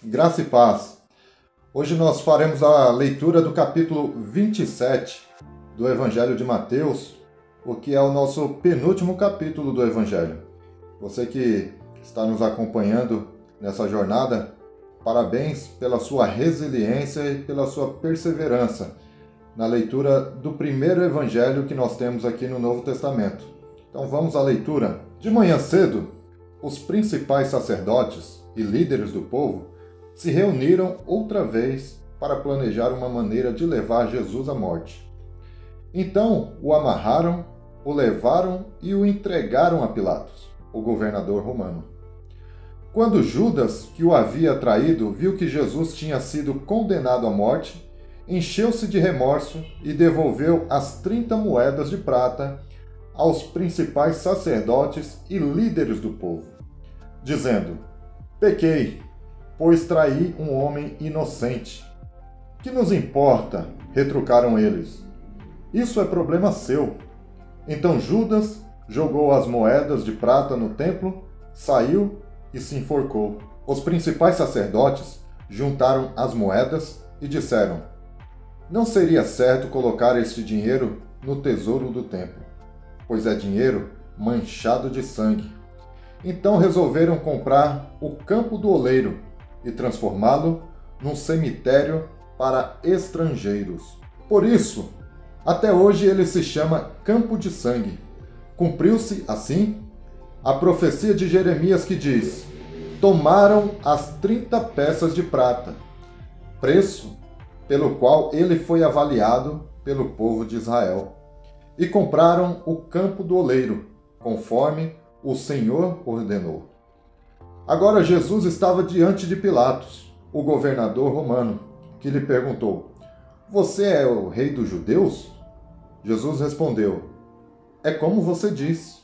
Graça e paz. Hoje nós faremos a leitura do capítulo 27 do Evangelho de Mateus, o que é o nosso penúltimo capítulo do Evangelho. Você que está nos acompanhando nessa jornada, parabéns pela sua resiliência e pela sua perseverança na leitura do primeiro Evangelho que nós temos aqui no Novo Testamento. Então vamos à leitura. De manhã cedo, os principais sacerdotes e líderes do povo se reuniram outra vez para planejar uma maneira de levar Jesus à morte. Então o amarraram, o levaram e o entregaram a Pilatos, o governador romano. Quando Judas, que o havia traído, viu que Jesus tinha sido condenado à morte, encheu-se de remorso e devolveu as 30 moedas de prata aos principais sacerdotes e líderes do povo, dizendo: "Pequei, pois traí um homem inocente." "Que nos importa?" retrucaram eles. "Isso é problema seu." Então Judas jogou as moedas de prata no templo, saiu e se enforcou. Os principais sacerdotes juntaram as moedas e disseram: "Não seria certo colocar este dinheiro no tesouro do templo, pois é dinheiro manchado de sangue." Então resolveram comprar o Campo do Oleiro e transformá-lo num cemitério para estrangeiros. Por isso, até hoje ele se chama Campo de Sangue. Cumpriu-se, assim, a profecia de Jeremias que diz: "Tomaram as 30 peças de prata, preço pelo qual ele foi avaliado pelo povo de Israel, e compraram o Campo do Oleiro, conforme o Senhor ordenou." Agora Jesus estava diante de Pilatos, o governador romano, que lhe perguntou: "Você é o rei dos judeus?" Jesus respondeu: "É como você diz."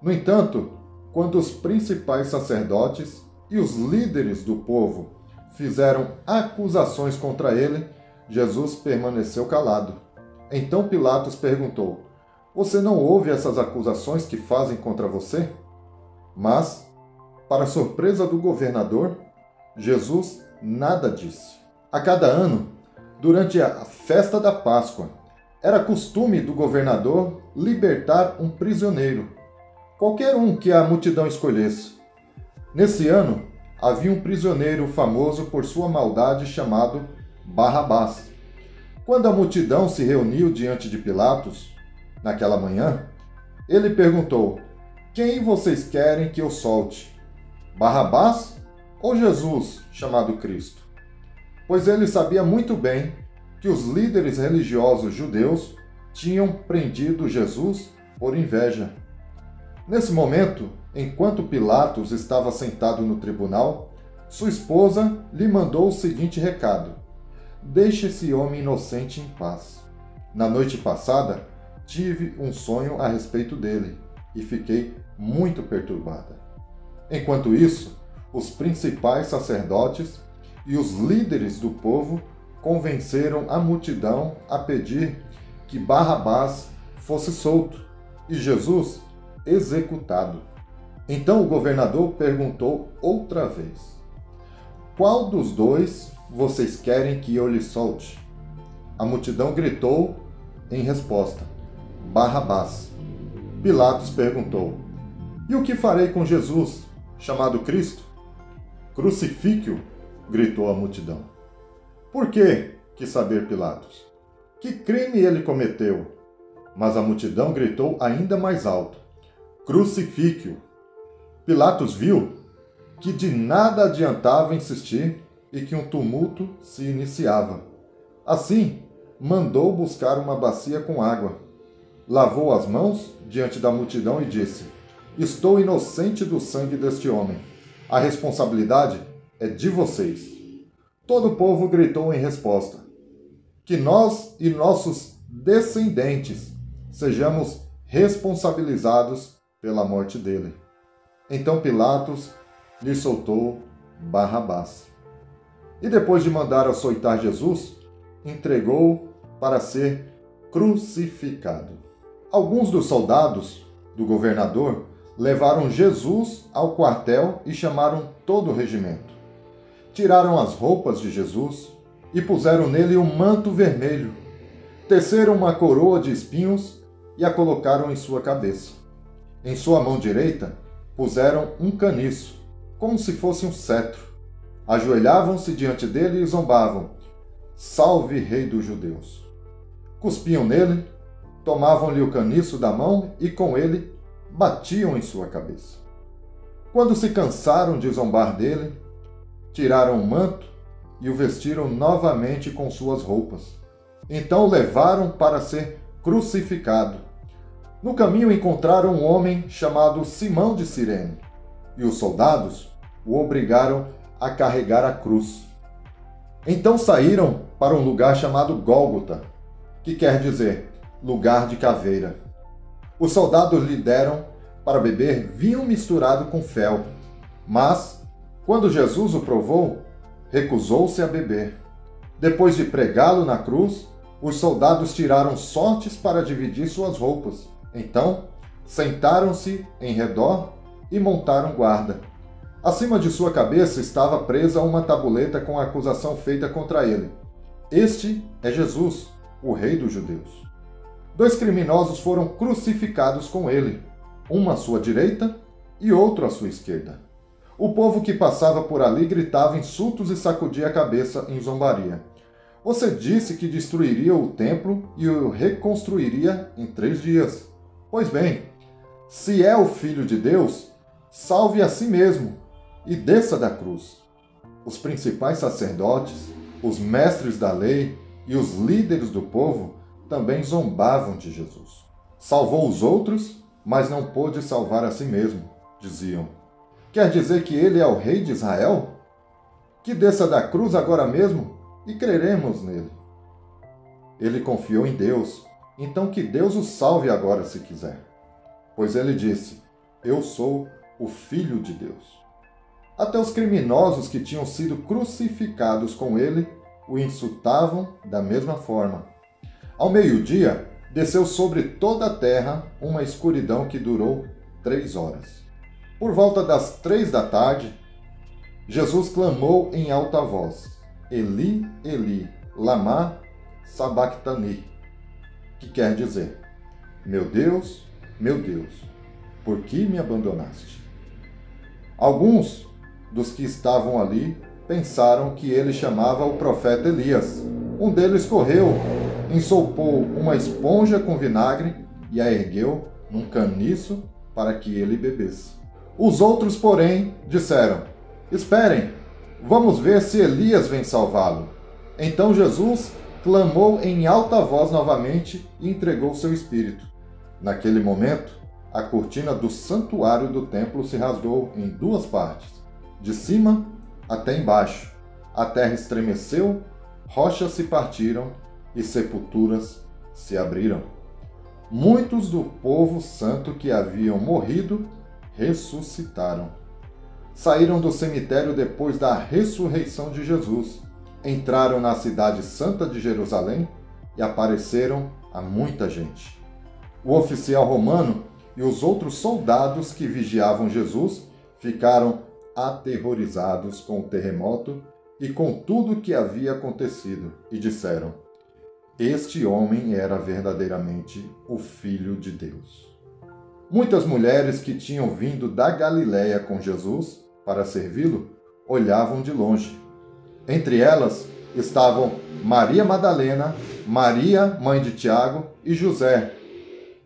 No entanto, quando os principais sacerdotes e os líderes do povo fizeram acusações contra ele, Jesus permaneceu calado. Então Pilatos perguntou: "Você não ouve essas acusações que fazem contra você?" Mas, para surpresa do governador, Jesus nada disse. A cada ano, durante a festa da Páscoa, era costume do governador libertar um prisioneiro, qualquer um que a multidão escolhesse. Nesse ano, havia um prisioneiro famoso por sua maldade chamado Barrabás. Quando a multidão se reuniu diante de Pilatos, naquela manhã, ele perguntou: "Quem vocês querem que eu solte? Barrabás ou Jesus, chamado Cristo?" Pois ele sabia muito bem que os líderes religiosos judeus tinham prendido Jesus por inveja. Nesse momento, enquanto Pilatos estava sentado no tribunal, sua esposa lhe mandou o seguinte recado: "Deixe esse homem inocente em paz. Na noite passada, tive um sonho a respeito dele e fiquei muito perturbada." Enquanto isso, os principais sacerdotes e os líderes do povo convenceram a multidão a pedir que Barrabás fosse solto e Jesus executado. Então o governador perguntou outra vez: "Qual dos dois vocês querem que eu lhe solte?" A multidão gritou em resposta: "Barrabás." Pilatos perguntou: "E o que farei com Jesus, chamado Cristo?" "Crucifique-o!" gritou a multidão. "Por quê?" quis saber Pilatos. "Que crime ele cometeu?" Mas a multidão gritou ainda mais alto: "Crucifique-o!" Pilatos viu que de nada adiantava insistir e que um tumulto se iniciava. Assim, mandou buscar uma bacia com água, lavou as mãos diante da multidão e disse: "Estou inocente do sangue deste homem. A responsabilidade é de vocês." Todo o povo gritou em resposta: "Que nós e nossos descendentes sejamos responsabilizados pela morte dele." Então Pilatos lhe soltou Barrabás. E depois de mandar açoitar Jesus, entregou-o para ser crucificado. Alguns dos soldados do governador levaram Jesus ao quartel e chamaram todo o regimento. tiraram as roupas de Jesus e puseram nele um manto vermelho. Teceram uma coroa de espinhos e a colocaram em sua cabeça. Em sua mão direita puseram um caniço, como se fosse um cetro. Ajoelhavam-se diante dele e zombavam: Salve, Rei dos Judeus! Cuspiam nele, tomavam-lhe o caniço da mão e com ele batiam em sua cabeça. Quando se cansaram de zombar dele, tiraram o manto e o vestiram novamente com suas roupas. Então o levaram para ser crucificado. No caminho encontraram um homem chamado Simão de Cirene, e os soldados o obrigaram a carregar a cruz. Então saíram para um lugar chamado Gólgota, que quer dizer lugar de caveira. Os soldados lhe deram para beber vinho misturado com fel, mas, quando Jesus o provou, recusou-se a beber. Depois de pregá-lo na cruz, os soldados tiraram sortes para dividir suas roupas. Então, sentaram-se em redor e montaram guarda. Acima de sua cabeça estava presa uma tabuleta com a acusação feita contra ele. Este é Jesus, o Rei dos Judeus. 2 criminosos foram crucificados com ele, um à sua direita e outro à sua esquerda. O povo que passava por ali gritava insultos e sacudia a cabeça em zombaria. Você disse que destruiria o templo e o reconstruiria em 3 dias. Pois bem, se é o Filho de Deus, salve a si mesmo e desça da cruz. Os principais sacerdotes, os mestres da lei e os líderes do povo também zombavam de Jesus. Salvou os outros, mas não pôde salvar a si mesmo, diziam. Quer dizer que ele é o rei de Israel? Que desça da cruz agora mesmo e creremos nele. Ele confiou em Deus, então que Deus o salve agora se quiser. Pois ele disse: Eu sou o Filho de Deus. Até os criminosos que tinham sido crucificados com ele o insultavam da mesma forma. Ao meio-dia, desceu sobre toda a terra uma escuridão que durou 3 horas. Por volta das 3 da tarde, Jesus clamou em alta voz: Eli, Eli, lama sabactani, que quer dizer: meu Deus, por que me abandonaste? Alguns dos que estavam ali pensaram que ele chamava o profeta Elias. Um deles correu, ensopou uma esponja com vinagre e a ergueu num caniço para que ele bebesse. Os outros, porém, disseram: Esperem, vamos ver se Elias vem salvá-lo. Então Jesus clamou em alta voz novamente e entregou seu espírito. Naquele momento, a cortina do santuário do templo se rasgou em 2 partes, de cima até embaixo. A terra estremeceu, rochas se partiram e sepulturas se abriram. Muitos do povo santo que haviam morrido ressuscitaram. Saíram do cemitério depois da ressurreição de Jesus, entraram na cidade santa de Jerusalém e apareceram a muita gente. O oficial romano e os outros soldados que vigiavam Jesus ficaram aterrorizados com o terremoto e com tudo o que havia acontecido e disseram: Este homem era verdadeiramente o Filho de Deus. Muitas mulheres que tinham vindo da Galiléia com Jesus para servi-lo olhavam de longe. Entre elas estavam Maria Madalena, Maria, mãe de Tiago, e José,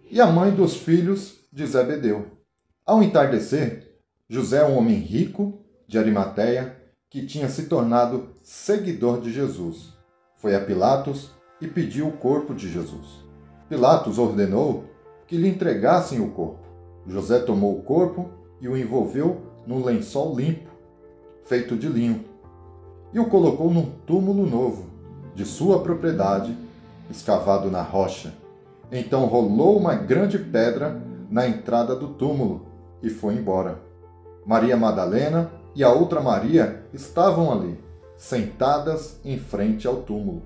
e a mãe dos filhos de Zebedeu. Ao entardecer, José, um homem rico de Arimateia, que tinha se tornado seguidor de Jesus, foi a Pilatos e pediu o corpo de Jesus. Pilatos ordenou que lhe entregassem o corpo. José tomou o corpo e o envolveu num lençol limpo, feito de linho, e o colocou num túmulo novo, de sua propriedade, escavado na rocha. Então rolou uma grande pedra na entrada do túmulo e foi embora. Maria Madalena e a outra Maria estavam ali, sentadas em frente ao túmulo.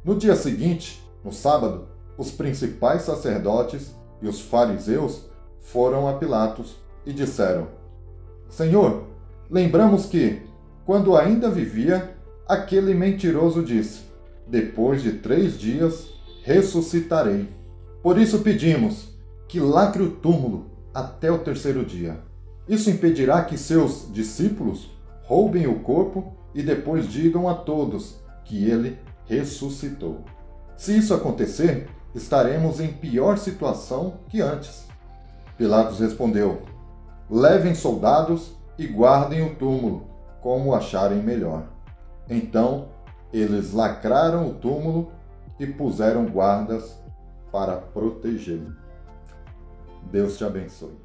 No dia seguinte, no sábado, os principais sacerdotes e os fariseus foram a Pilatos e disseram: Senhor, lembramos que, quando ainda vivia, aquele mentiroso disse: depois de 3 dias ressuscitarei. Por isso pedimos que lacre o túmulo até o 3º dia. Isso impedirá que seus discípulos roubem o corpo e depois digam a todos que ele ressuscitou. Se isso acontecer, estaremos em pior situação que antes. Pilatos respondeu: levem soldados e guardem o túmulo, como acharem melhor. Então, eles lacraram o túmulo e puseram guardas para protegê-lo. Deus te abençoe.